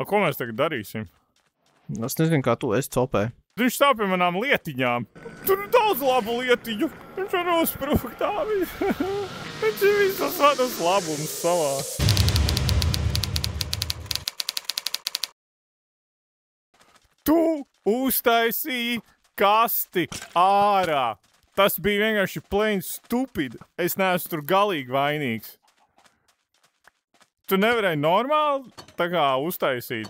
A, ko mēs tagad darīsim? Es nezinu, kā tu esi copē. Viņš stāv pie manām lietiņām. Tur ir daudz labu lietiņu. Viņš var uzsprukt tā. Viņš ir visas vadas labums savā. Tu uztaisīji kasti ārā. Tas bija vienkārši plain stupid. Es neesmu tur galīgi vainīgs. Tu nevarēji normāli tā kā uztaisīt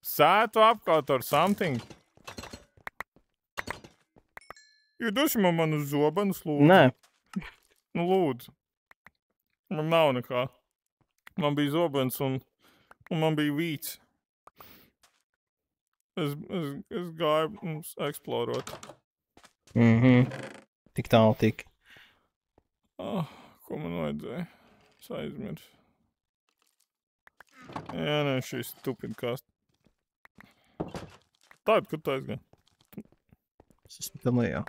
sētu apkaut or something. Jūs dosim man uz zobenus, lūdzu? Nē. Nu, lūdzu. Man nav nekā. Man bija zobens un man bija vīts. Es gāju mums eksplorot. Tik tālu tik. Ko man vajadzēja? Es aizmirsu. Jā, nē, šī stupid kast. Tāda, kur tu aizgāji? Es esmu tam lejā.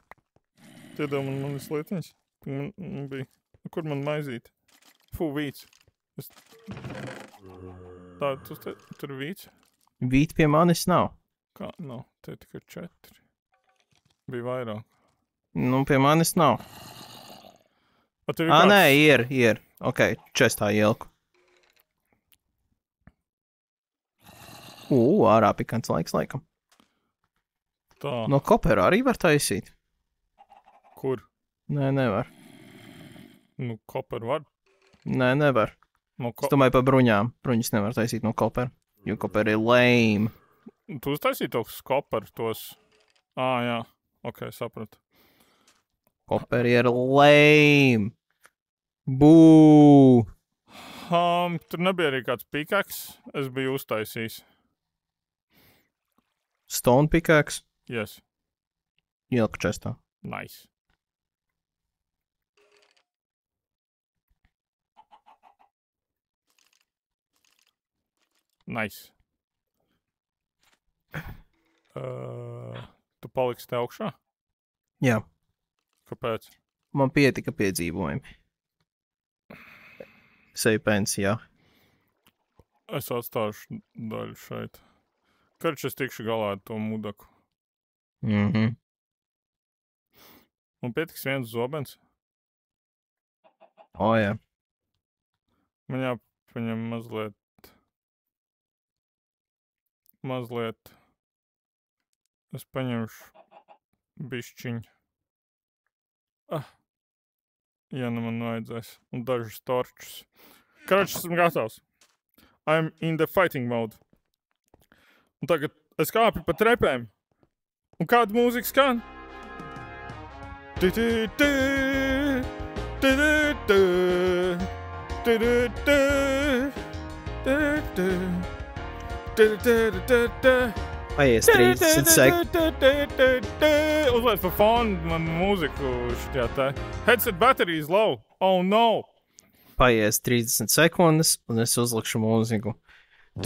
Tie dev man manis lietiņas. Man bija. Kur man maizīt? Fū, vīts. Tā, tur vīts? Vīt pie manis nav. Kā? Nav. Te tikai 4. Bija vairāk. Nu, pie manis nav. Nē, ir. Ok, čestā ielku. Ārā pikants laiks laikam. Tā. No kopera arī var taisīt? Kur? Nē, nevar. Nu, koper var. Nē, nevar. Es domāju par bruņām. Bruņas nevar taisīt no kopera, jo kopera ir lame. Tu uztaisīji tos koper, tos... Jā. Ok, sapratu. Koperi ir lame. Bū. Tur nebija arī kāds pikaks. Es biju uztaisījis. Stone pikaks? Yes. Ielku čestā. Nice. Nice. Tu paliksi te augšā? Jā. Kāpēc? Man pietika piedzīvojumi. Seju pensijā. Es atstāšu daļu šeit. Karč es tikšu galā ar to mudaku. Man pietiks viens zobens. Jā. Man jāpaņem mazliet. Es paņemšu bišķiņu. Ja nu man vajadzēs. Un dažus torčus. Karč, esmu gatavs. I'm in the fighting mode. Un tagad es kāpu pa trepēm. Un kāda mūzika skan? Paies 30 sekundes. Uzliec pa fonu man mūziku šitā tā. Headset battery is low. Oh no! Paies 30 sekundes un es uzlikšu mūziku. Ja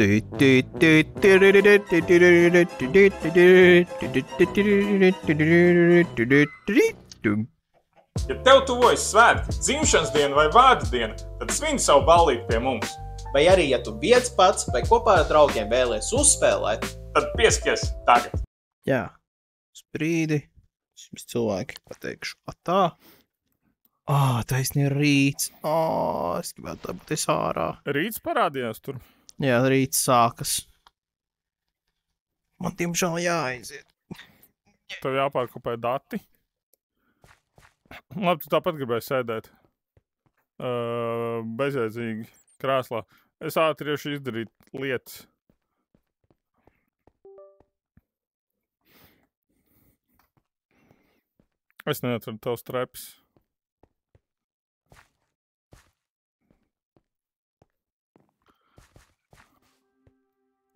tev tuvojas svētki, dzimšanas diena vai vārdu diena, tad svin savu ballīti pie mums. Vai arī, ja tu viens pats vai kopā ar draugiem vēlies uzspēlēt, tad pieskies tagad. Jā, sprīdi. Jums cilvēki pateikšu tā. Taisni rīts. Es gribētu dabūties ārā. Rīts parādījās tur? Jā, rīts sākas. Man tiemžēl jāaiziet. Tev jāpārkopē dati? Labi, tu tāpat gribēji sēdēt. Bezjēdzīgi krēslā. Es ātri iešu izdarīt lietas. Es neatradu tavs trepes.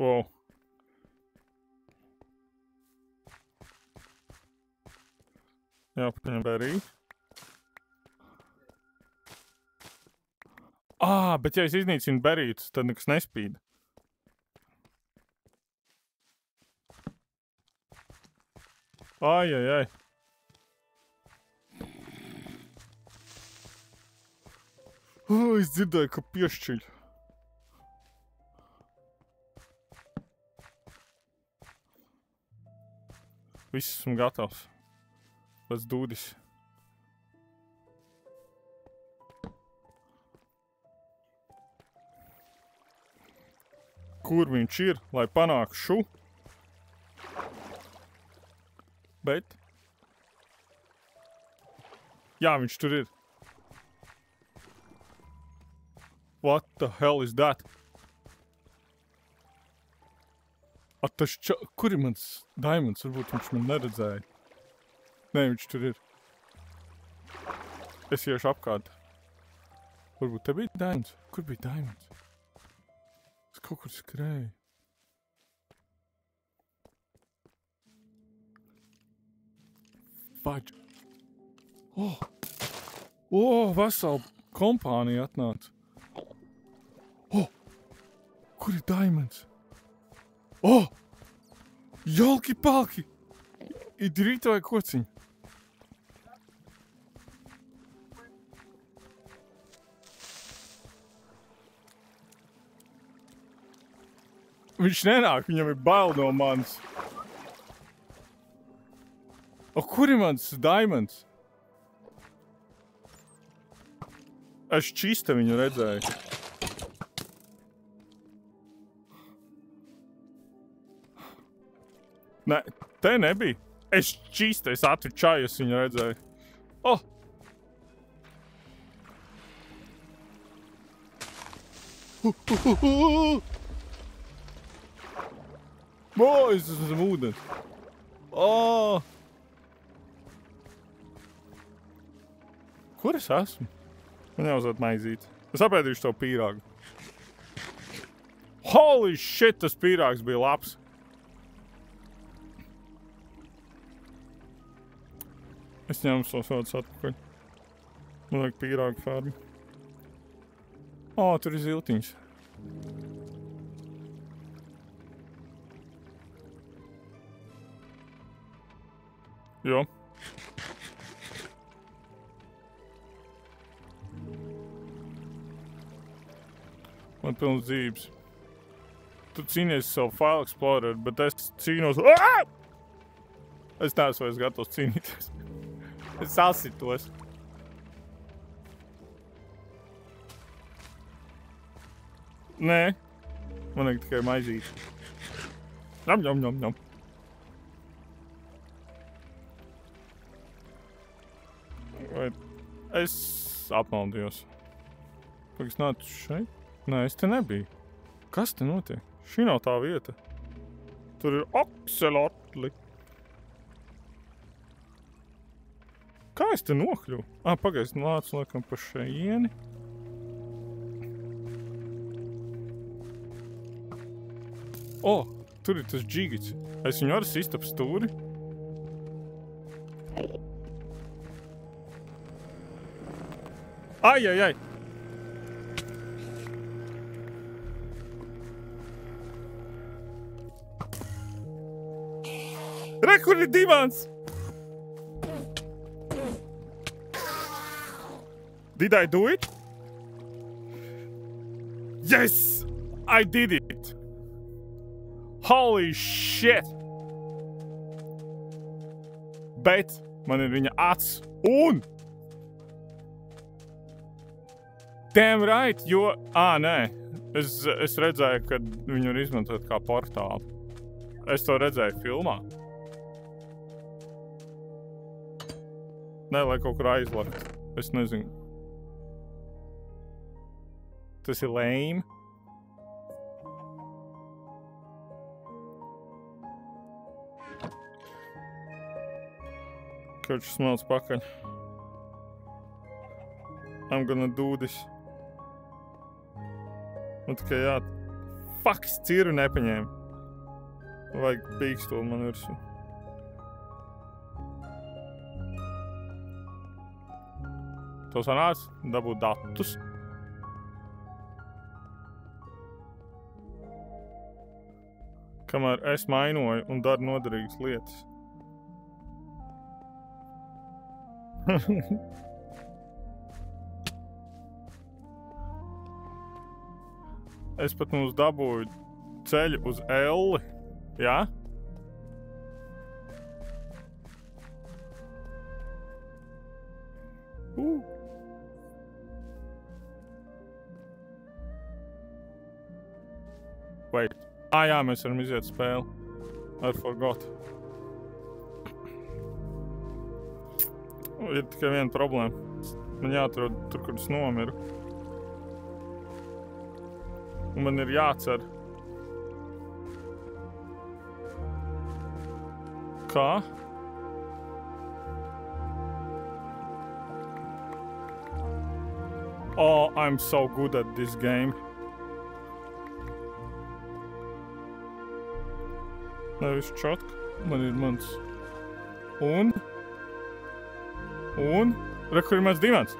Wow. Jāpaņem berī. Bet ja es iznīcinu berītus, tad nekas nespīd. Ai. Es dzirdēju, ka piešķiļ. Viss esmu gatavs. Let's do this. Kur viņš ir, lai panāktu šo? Bet? Jā, viņš tur ir. What the hell is that? Kur ir mans diamonds? Varbūt viņš man neredzēja. Nē, viņš tur ir. Es iešu apkārt. Varbūt te bija diamonds? Kur bija diamonds? Es kaut kur skrēju. Fudge. Vesela kompānija atnāca. Kur ir diamonds? Jolki palki! Idrīta vai kociņa? Viņš nenāk, viņam ir bail no manis. Kur ir mans diamonds? Es čista viņu redzēju. Nē, te nebija. Es čista, es atveru čaju, es viņu redzēju. Es esmu zem ūdens. Kur es esmu? Man jāuzved maizīt. Es apēdīšu to pīrāgu. Holy shit, tas pīrāgs bija labs. Es ņemu savus vārdus atpakaļ. Man vajag pīrāgu farmu. Tur ir ziltiņas. Jo. Man pilns dzīves. Tu cīnies savu File Explorer, bet es cīnos... Es neesmu vairs gatavs cīnīties. Es sasitos. Nē. Man vajag tikai maizīt. Ņem. Vai es apmaldījos? Pagaidzi, nāc šeit? Nē, es te nebiju. Kas te notiek? Šī nav tā vieta. Tur ir akselotli. Kā es te nokļuvu? Pagaidzi, nāc laikam pa šeieni. Tur ir tas džigits. Es viņu varu sist ap stūri. Ai! Kur ir divans? Did I do it? Yes! I did it! Holy shit! Bet man ir viņa acs un... Damn right, jo... Nē. Es redzēju, ka viņu var izmantot kā portālu. Es to redzēju filmā. Nē, lai kaut kur aizlakt. Es nezinu. Tas ir lame. Kaut šis smelts pakaļ. I'm gonna do this. Man tikai Fuck, es ciru nepaņēmu. Vajag pīkstuli man virsū. To sanāc, dabūt datus. Kamēr es mainoju un daru noderīgas lietas. Es pat mums dabūju ceļu uz Elli, jā? Wait. Jā, mēs varam iziet spēli. I forgot. Ir tikai viena problēma. Man jāatrod tur, kur es nomiru. Un man ir jācer. Kā? Oh, I'm so good at this game. Nevis čotka. Man ir mans. Un? Re, kur ir mans dimants?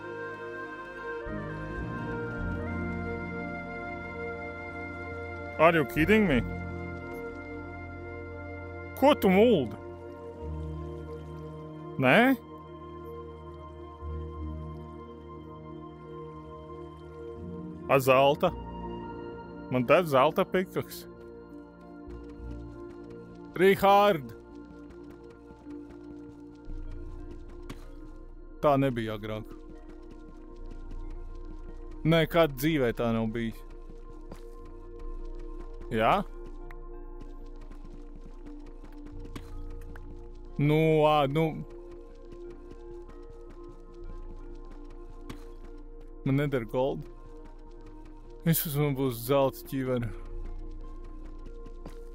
Are you kidding me? Ko tu muldi? Nē? A zelta? Man der zelta pikaks. Rihārd! Tā nebija agrāk. Nē, kāda dzīvē tā nav bijis. Jā? Nu. Man neder gold. Vismaz man būs zelta ķivera.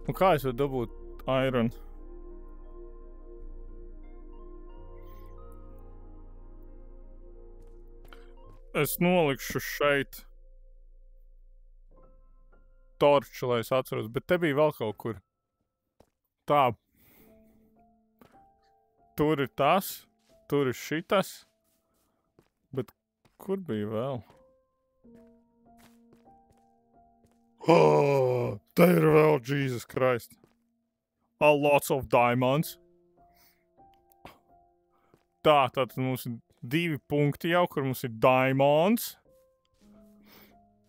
Un kā es varu dabūt iron? Es nolikšu šeit torču, lai es atceros, bet te bija vēl kaut kur. Tā. Tur ir tas, tur ir šitas, bet kur bija vēl? Oh, te ir vēl, Jesus Christ. Lots of diamonds. Tā, tātad mums ir 2 punkti jau, kur mums ir diamonds.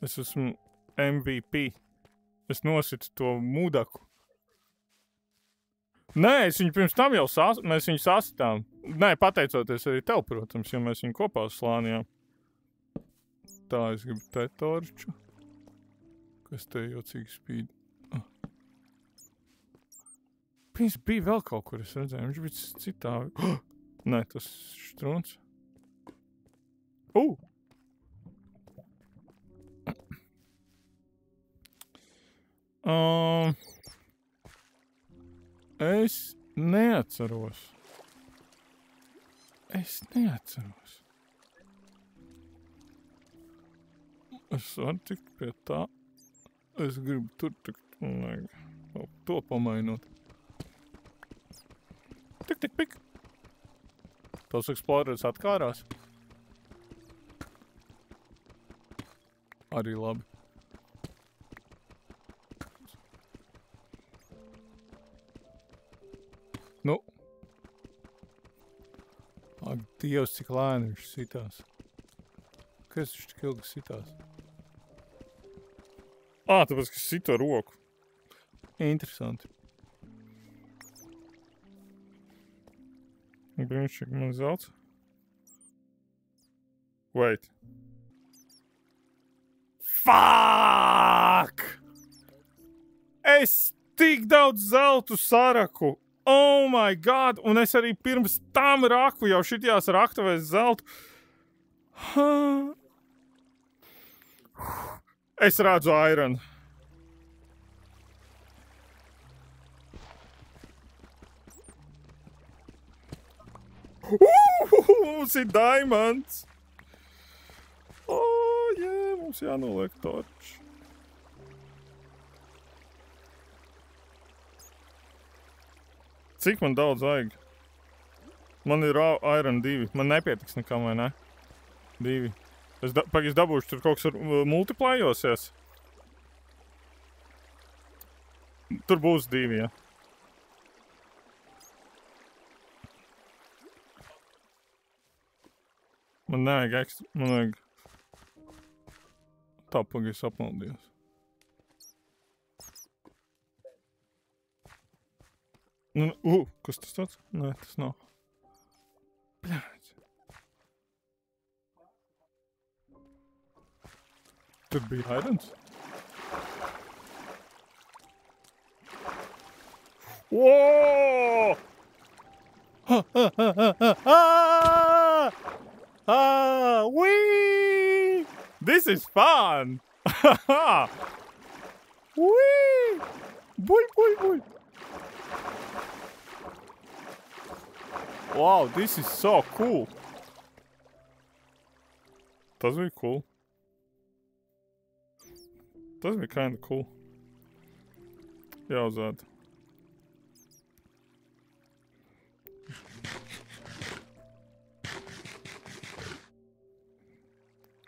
Es esmu MVP. Es nositu to mudaku. Nē, es viņu pirms tam jau mēs viņu sasitām. Nē, pateicoties arī tev, protams, jo mēs viņu kopā slānījām. Tā, es gribu te torču. Kas te jocīgi spīd? Pirms bija vēl kaut kur, es redzēju, viņš bija citā. Nē, tas štruns. Es neatceros. Es varu tikt pie tā. Es gribu tur tikt. To pamainot. Tik. Tos Explorers atkārās. Arī labi. Nu. Ak, Dievs, cik lēni viņš sitās. Kas viņš tik ilgi sitās? Tāpēc, ka sito roku. Interesanti. Brīnišķīgi, man zelts. Wait. Fuck! Es tik daudz zeltu saraku. Oh my God! Un es arī pirms tam raku jau šitjās raktavēs zeltu. Es redzu iron. Mums ir diamonds. Mums jānoliek torč. Cik man daudz vajag? Man ir iron 2. Man nepietiks nekam, vai ne? 2. Es dabūšu tur kaut kas multiplayosies. Tur būs 2, ja. Man nevajag ekstra, man vajag... Tā, pagaid, es apmaldījos. Kas tas tāds? Nē, tas nav. Bļāc. Tur bija irons? Whoa! Wee! This is fun! Wee! Boy! Wow, this is so cool. Tas bija cool. Tas bija kinda cool. Jāuzvēd.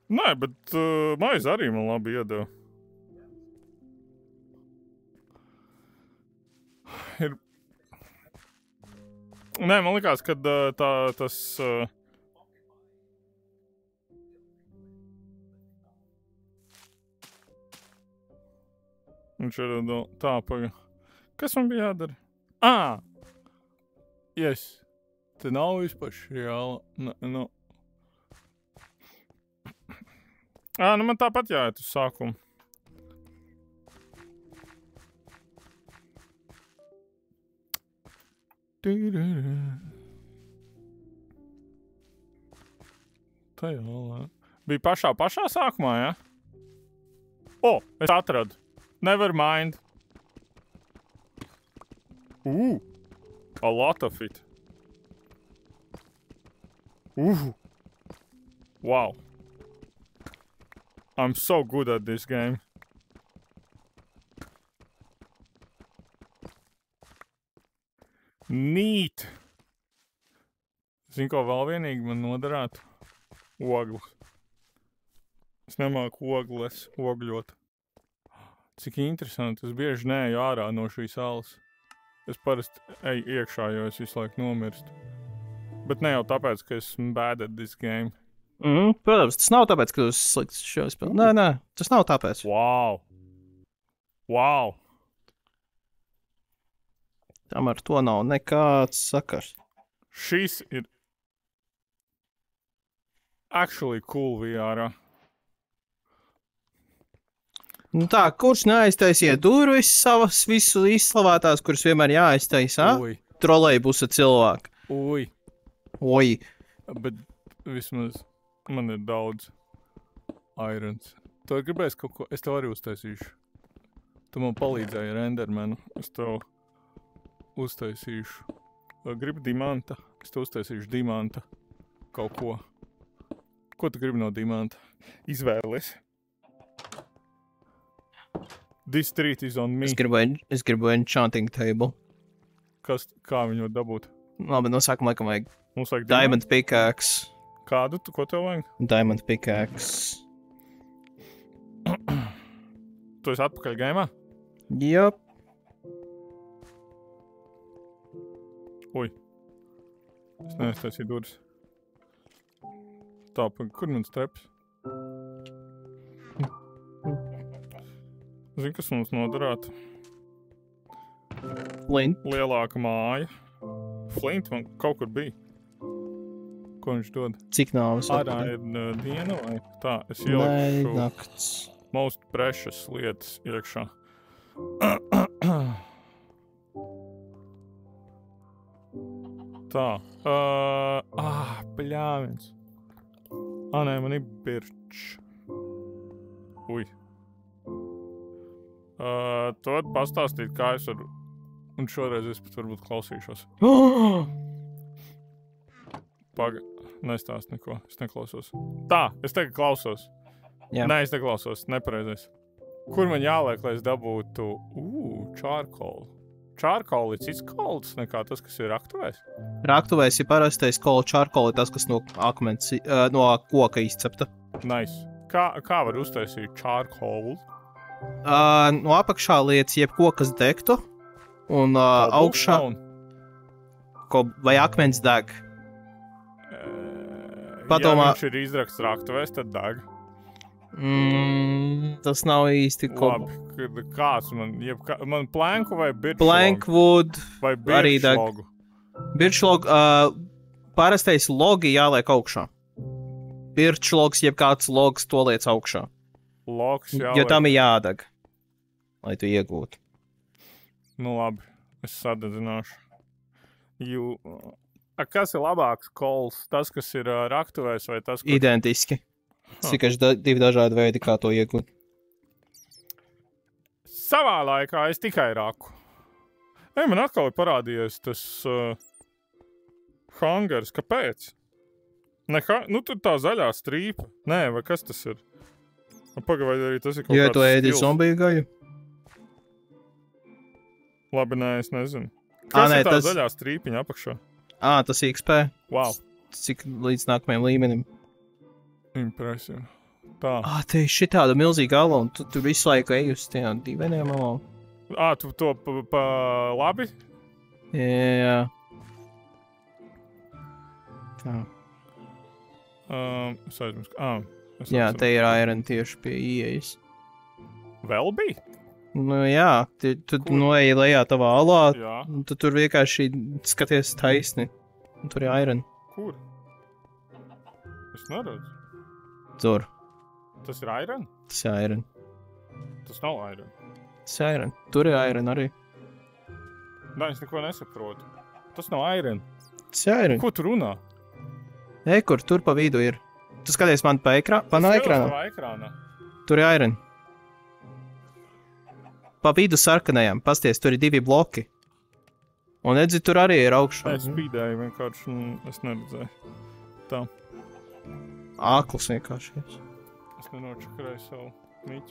Nē, bet maize arī man labi iedeva. Nē, man likās, ka tas... Viņš ir tā, paga. Kas man bija jādara? Yes. Te nav vispār reāla. Nu, man tāpat jāiet uz sākumu. Tā jau, bija pašā sākumā, ja? Es atradu. Never mind. A lot of it. Wow. I'm so good at this game. Neat. Zini, ko vēl vienīgi man noderētu? Ogles. Es nemāku ogļot. Cik interesanti. Es bieži neeju ārā no šīs salas. Es parasti eju iekšā, jo es visu laiku nomirstu. Bet ne jau tāpēc, ka esmu bad at this game. Protams, tas nav tāpēc, ka tu slikts šo spēli. Nē, tas nav tāpēc. Wow. Tam ar to nav nekāds sakars. Šis ir actually cool VR. Nu tā, kurš neaiztaisiet durvis savas visu izslavētās, kuras vienmēr jāaiztaisa, trolejbusa cilvēki. Oi. Bet vismaz man ir daudz irons. Tu gribēsi kaut ko, es tev arī uztaisīšu. Tu man palīdzēji ar Endermanu, es tev uztaisīšu. Gribi dimanta? Es tev uztaisīšu dimanta kaut ko. Ko tu gribi no dimanta? Izvēlies. This street is on me. Es gribu enchanting table. Kā viņu dabūt? Labi, no sākuma laikam vajag diamond pickaxe. Kādu? Ko tev vajag? Diamond pickaxe. Tu esi atpakaļ gaimā? Jop. Ui. Es neaiztaisīju durvis. Tā, kur mans treps? Zini, kas mums noderētu? Flint. Lielāka māja. Flint man kaut kur bija. Ko viņš dod? Cik nāvis? Ārā ir diena vai? Tā, es ielikšu nakts. Most precious lietas iekšā. Tā. Pļāvins. Nē, man ir birčs. Ui. Tu vari pastāstīt, kā es varu... Un šoreiz es pat varbūt klausīšos. Nestāst neko. Es neklausos. Tā, es tagad klausos. Jā. Nē, es neklausos. Nepareizais. Kur man jāliek, lai es dabūtu... charcoal. Charcoal ir cits kolds nekā tas, kas ir raktuvēs? Raktuvēs ir parastais kola. Charcoal ir tas, kas no akmens, no koka izcepta. Nice. Kā var uztaisīt charcoal? No apakšā liec jebko, kas degtu, un augšā vai akmens deg. Padomā, ja viņš ir izraksts raktuvēs, tad deg. Tas nav īsti Labi, kāds man planku vai birčlogu? Plankwood vai arī deg. birčlogu? Birčlogu, parastais logi jāliek augšā. Birčlogs, jeb kāds logs, to liec augšā. loks jāliek. Jo tam ir jādeg, lai tu iegūtu. Nu labi, es sadedzināšu. Kas ir labāks kols? Tas, kas ir raktuvēs vai tas, kas... Identiski. Tas ir divi dažādi veidi, kā to iegūt. Savā laikā es tikai raku. Man atkal ir parādījies tas hangers. Kāpēc? Nu, tur tā zaļā strīpa. Nē, vai kas tas ir? Pagaidām arī tas ir kaut kāds stils. Jo tu ēdi zombiju gaļu? Labi, nē, es nezinu. Kas ir tā zaļā strīpiņa apakšā? Tas XP. Wow. Cik līdz nākamajam līmenim. Impresija. Tā. Te ir šitāda milzīga ala, un tu visu laiku ej uz tiem dīvainiem alām. Tu to pa labi? Jā. Tā. Es aizmirstu. Jā, te ir iron tieši pie ieejas. Vēl bija? Nu jā, tu noeji lejā tavā alā, Jā. Un tu tur vienkārši skaties taisni. Un tur ir iron. Kur? Es neredzu. Tur. Tas ir iron? Tas ir iron. Tas nav iron. Tas ir iron. Tur ir iron arī. Nē, es neko nesaprotu. Tas nav iron. Tas ir iron. Ko tu runā? Kur tur pa vidu ir? Tu skaties man pa ekrānā? Tur ir iron. Pa vidu sarkanajām. Pasties, tur ir 2 bloki. Un redzi, tur arī ir augšā. Es spīdēju vienkārši, es neredzēju. Tā. Āklis vienkārši. Es nenočakarēju savu.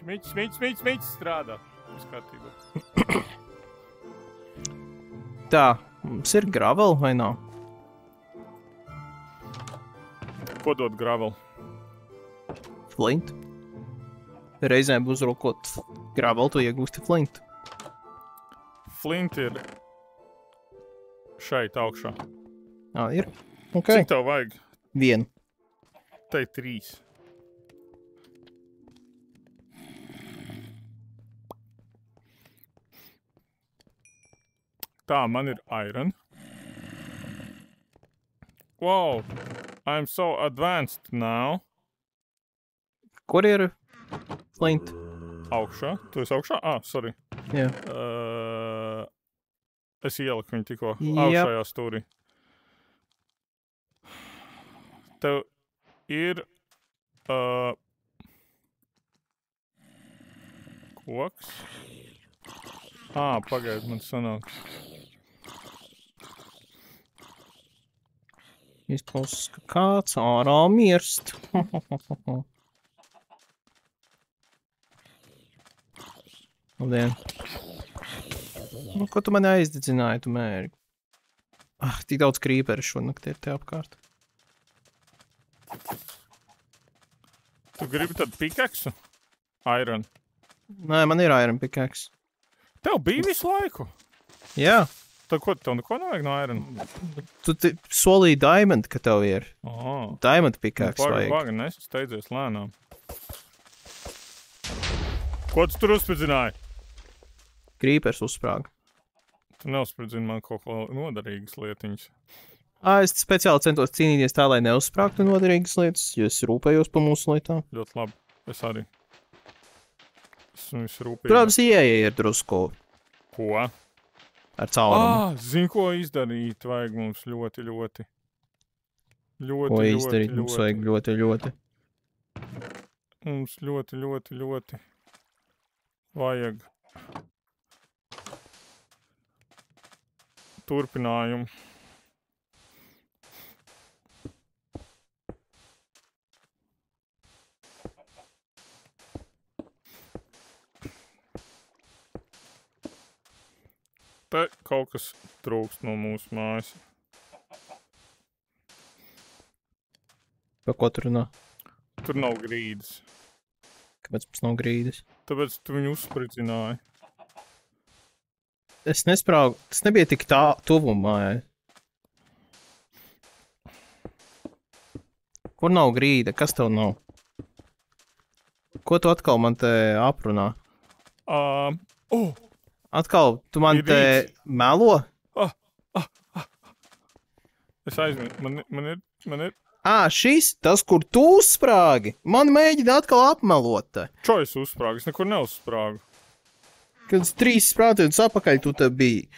Miķis strādā. Viss kārtībā. Tā, mums ir gravel vai nav? Ko dod gravel? Flint. Reizēm uzrokot gravel, tu iegūsti flint. Flint ir šeit augšā. Ir? Okay. Cik tev vajag? 1. Te ir 3. Tā, man ir iron. Wow, I'm so advanced now. Kur ir flint? Augšā. Tu esi augšā? Sorry. Jā. Es ieliku viņu tikko augšajā stūrī. Tev ir koks. Pagaid, man sanāk. Izklausās, ka kāds ārā mirst. Labdien. Nu, ko tu mani aizdedzināji, tu mēri? Tik daudz krīperi šonakt ir te apkārt. Tu gribi tad pikeksu? Iron. Nē, man ir iron pickaxe. Tev bija visu laiku? Jā. Tad ko, tev neko nevajag no iron? Tu solīji diamond, ka tev ir. Diamond pickaxe vajag. Pagaid, es steidzies lēnām. Ko tu tur uzspridzināji? Krīpers uzsprāga. Tu neuzspridzini man kaut ko noderīgas lietiņas. Es speciāli centos cīnīties tā, lai neuzsprāgtu noderīgas lietas, jo es rūpējos pa mūsu lietām. Ļoti labi. Es arī. Es rūpēju. Protams, ieeja ir drusku. Ko? Ar caurumu. Zinu, ko izdarīt. Vajag mums ļoti. Ko izdarīt? Mums vajag ļoti. Mums ļoti. Vajag. Turpinājumu. Te kaut kas trūkst no mūsu mājas. Pa ko tur runā? Tur nav grīdas. Kāpēc mums nav grīdas? Tāpēc tu viņu uzspridzināji. Es nesprāgu. Tas nebija tik tā tuvumā. Kur nav grīda? Kas tev nav? Ko tu atkal man te aprunā? Atkal, tu man te melo? Es aizmirstu. Man ir... Šis, tas, kur tu uzsprāgi. Man mēģina atkal apmelot. Čo es uzsprāgu? Es nekur neuzsprāgu. Kad 3 sprātienus apakaļ tu te biji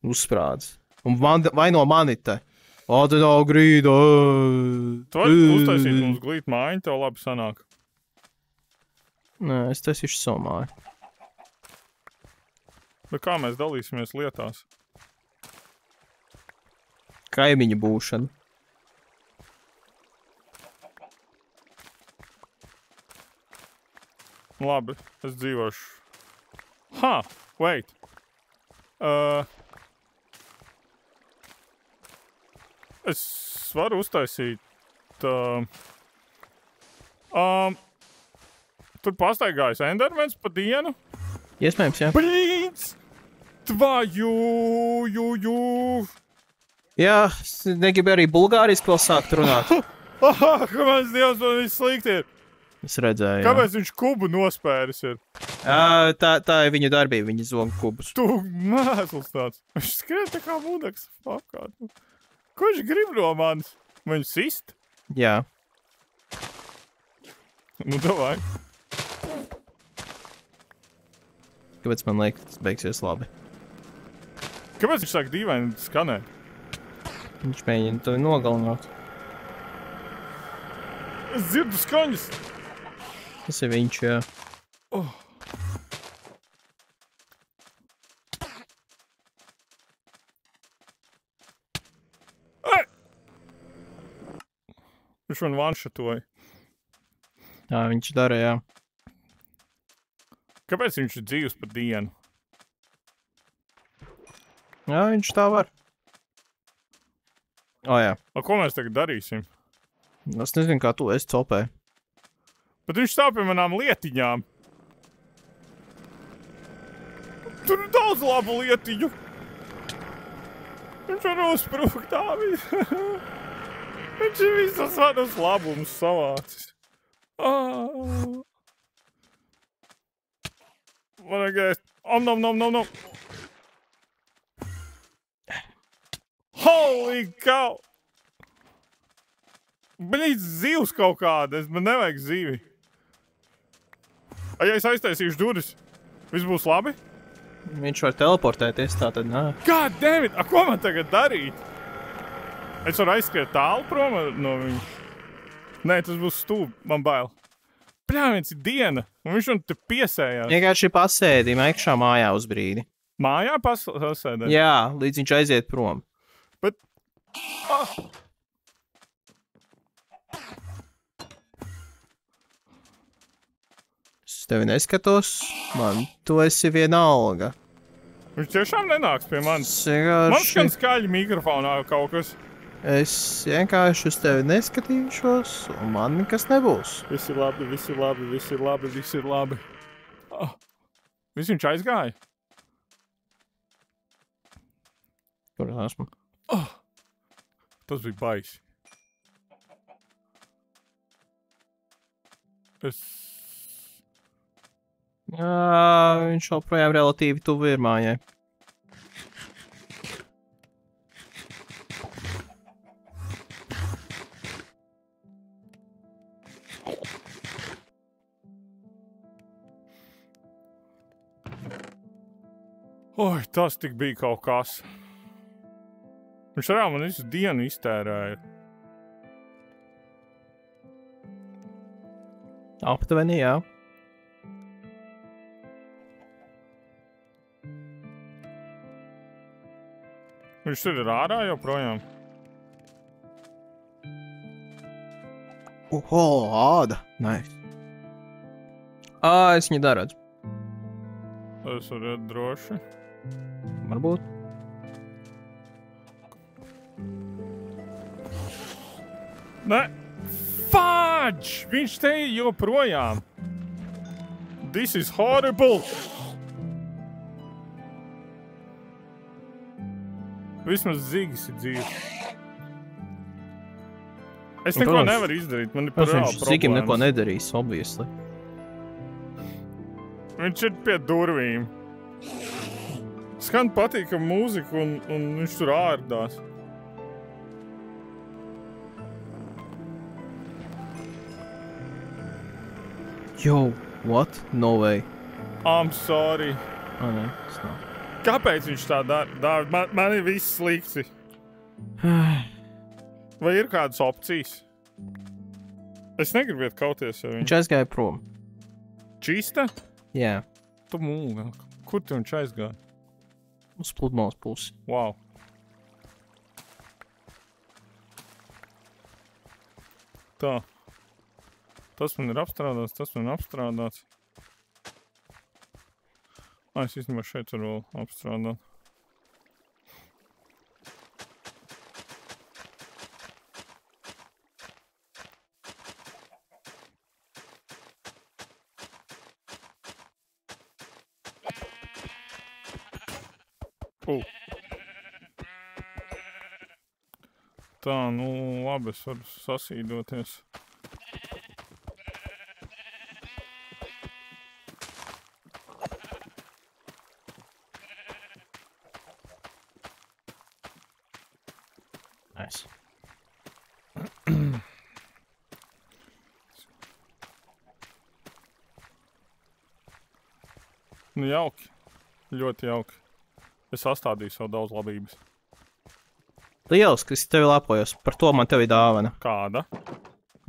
uzsprādis. Un vaino mani te. Te nav grīda. Tu vari uztaisīt mums glīt mājiņu, tev labi sanāk. Nē, es taisīšu savu māju. Bet kā mēs dalīsimies lietās? Kaimiņu būšana. Labi, es dzīvošu. Wait. Es varu uztaisīt... Tur pastaigājas Endermans pa dienu. Iespējams, jā. Blīns! Tvaju! Jā, negribu arī bulgāriski vēl sākt runāt. Kāpēc Dievs man viss slikti ir? Es redzēju, jā. Kāpēc viņš kubu nospēris ir? Tā ir viņa darbība, viņa zoga kubus. Tu mēsls tāds. Viņš skrien tā kā mūdeks. Ko viņš grib no manis? Viņu sist? Jā. Nu, davai. Kāpēc man liekas, tas beigsies labi? Kāpēc viņš sāk dīvaini skanēt? Viņš mēģina to nogalināt. Es dzirdu skaņas. Tas ir viņš, jā. Viņš man vanšatoja. Tā viņš dara, jā. Kāpēc viņš ir dzīvs pa dienu? Jā, viņš tā var. Jā. Ko mēs tagad darīsim? Es nezinu, kā tu esi copē. Bet viņš stāv pie manām lietiņām. Tur ir daudz labu lietiņu. Viņš var uzsprukt tā. Viņš ir visas varas labumus savācis. Man agēst. Nom. Holy cow! Bļīdz, zivs kaut kāda. Man nevajag zivi. Ja es aiztaisīšu duris, viss būs labi? Viņš var teleportēties, tā tad nē. God damn it! Ko man tagad darīt? Es varu aizskriet tālu prom no viņa. Nē, tas būs stūbi. Man bail. Pļāviens ir diena, un viņš man te piesējās. Vienkārši pasēdīja iekšā mājā uz brīdi. Mājā pasēdē? Jā, līdz viņš aiziet prom. Bet... Es tevi neskatos, man tu esi vienalga. Viņš tiešām nenāks pie manis. Vienkārši... Man skan skaļi mikrofonā kaut kas. Es vienkārši uz tevi neskatīšos, un man nekas nebūs. Viss ir labi. Viss viņš aizgāja? Kur esmu? Tas bija baisi. Viņš joprojām relatīvi tuvu ir mājai. Oi, tas tik bija kaut kas. Viņš arī man visu dienu iztērēja. Aptuveni, jā. Viņš tur ir ārā joprojām. Āda. Nice. Es viņu darādu. Es varu iet droši. Varbūt. Nē. Fudge! Viņš te ir joprojām. This is horrible! Vismaz Zigis ir dzīves. Es neko nevaru izdarīt, man ir par reāli problēmas. Zigim neko nedarīs, obviously. Viņš ir pie durvīm. Skan patīkam mūziku un viņš tur ārdās. Yo, what? No way. I'm sorry. Nē, tas nav. Kāpēc viņš tā dara? Man ir viss slikti. Vai ir kādas opcijas? Es negribu iet kauties ar viņu. Viņš aizgāja prom. Čista? Jā, Tu mūlgā. Kur tu viņš aizgāja? uz pludmales pusi. Wow. Tā. Tas man ir apstrādāts, tas man ir apstrādāts. Es īstenībā šeit varu vēl apstrādāt. Tā, nu labi, es varu sasīdoties. Nice. Nu jauki. Ļoti jauki. Es sastādīju savu daudz labības. Lieliski, es tevi lepojos. Par to man tevi dāvana. Kāda?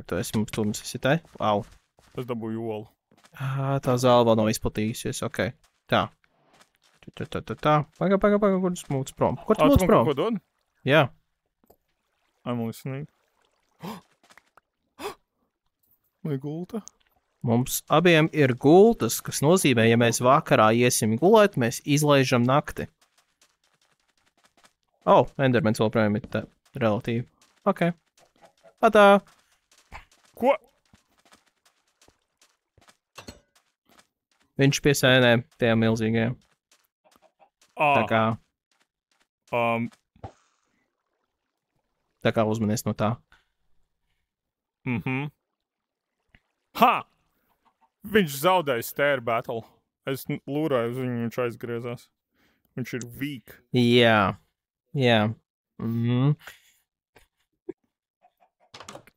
Tu esi mums esi te? Wow. Es dabūju olu. Tā zāle vēl nav izplatījusies, ok. Tā. Tā. Paga, kur tu mūc prom? Kur tu mūc prom? Ko dod? Jā. I'm listening. Vai gulta? Mums abiem ir gultas, kas nozīmē, ja mēs vakarā iesim gulēt, mēs izlaižam nakti. Endermans vēl projām ir tā relatīvi. Ok. Atā. Ko? Viņš pie sēnēm, tajām milzīgajām. Tā kā uzmanies no tā. Ha! Viņš zaudēja stēr battle. Es lūrāju uz viņu, viņš aizgriezās. Viņš ir weak. Jā.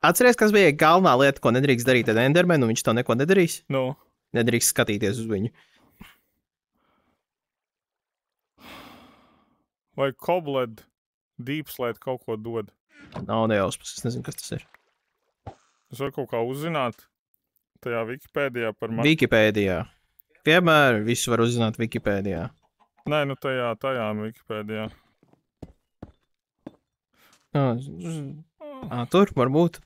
Atceries, kas bija galvenā lieta, ko nedrīkst darīt ar Endermanu, un viņš to neko nedarīs? No. Nedrīkst skatīties uz viņu. Vai Cobbled Deepslate kaut ko dod? Nav nejausmas, es nezinu, kas tas ir. Es varu kaut kā uzzināt tajā Wikipēdijā par mani. Wikipēdijā. Vienmēr visu var uzzināt Wikipēdijā. Nē, nu tajā Wikipēdijā. Tur varbūt.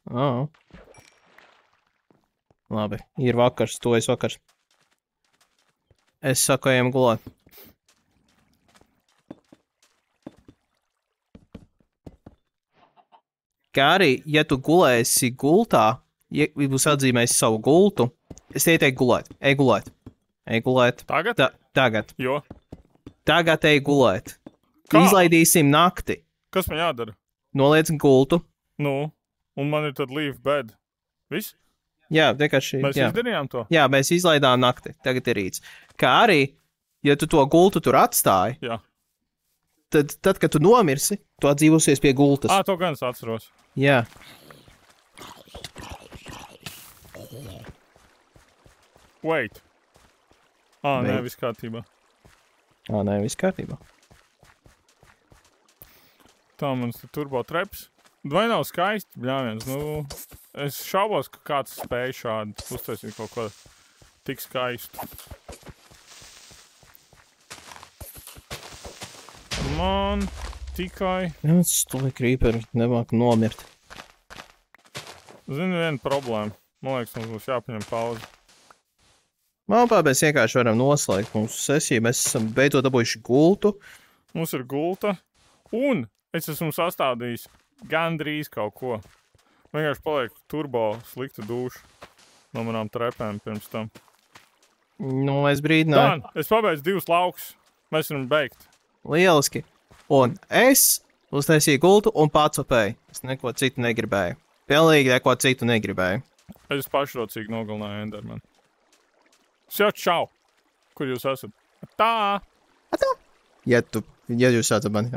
Labi, ir vakars, tojas vakars. Es saku, ejam gulēt. Kā arī, ja tu gulēsi gultā, ja būs atzīmējis savu gultu, es ieteiktu gulēt. Ej gulēt. Ej gulēt. Tagad? Tagad. Jo? Tagad ej gulēt. Kā? Izlaidīsim nakti. Kas man jādara? Noliec gultu. Nu, un man ir tad leave bed. Viss? Jā, vienkārši. Mēs izdarījām to? Jā, mēs izlaidām nakti. Tagad ir rīts. Kā arī, ja tu to gultu tur atstāji, Jā. tad, kad tu nomirsi, tu atdzīvosies pie gultas. To gan es atceros. Jā. Wait. Nē, viss kārtībā. Nē, viss kārtībā. Tā mans turbo treps. Vai nav skaisti, bļāviens? Nu, es šaubos, ka kāds spēj šādi uztaisīt kaut ko tik skaistu. Man tikai... Jā, stuli creeperi nemāk nomirt. Zinu vienu problēmu. Man liekas, mums būs jāpaņem pauzi. Manuprāt, mēs vienkārši varam noslēgt mūsu sesiju. Mēs esam beidzot dabūjuši gultu. Mums ir gulta. Un es esmu sastādījis gandrīz kaut ko. Vienkārši paliek turbo slikta dūša no manām trepēm pirms tam. Nu, es brīdināju. Dan, es pabeidzu 2 laukus. Mēs varam beigt. Lieliski. Un es uztaisīju gultu un pacopēju. Es neko citu negribēju. Pilnīgi neko citu negribēju. Es pašrocīgi nogalināju Endermanu. Čau! Kur jūs esat? Tā! Ja jūs esat mani.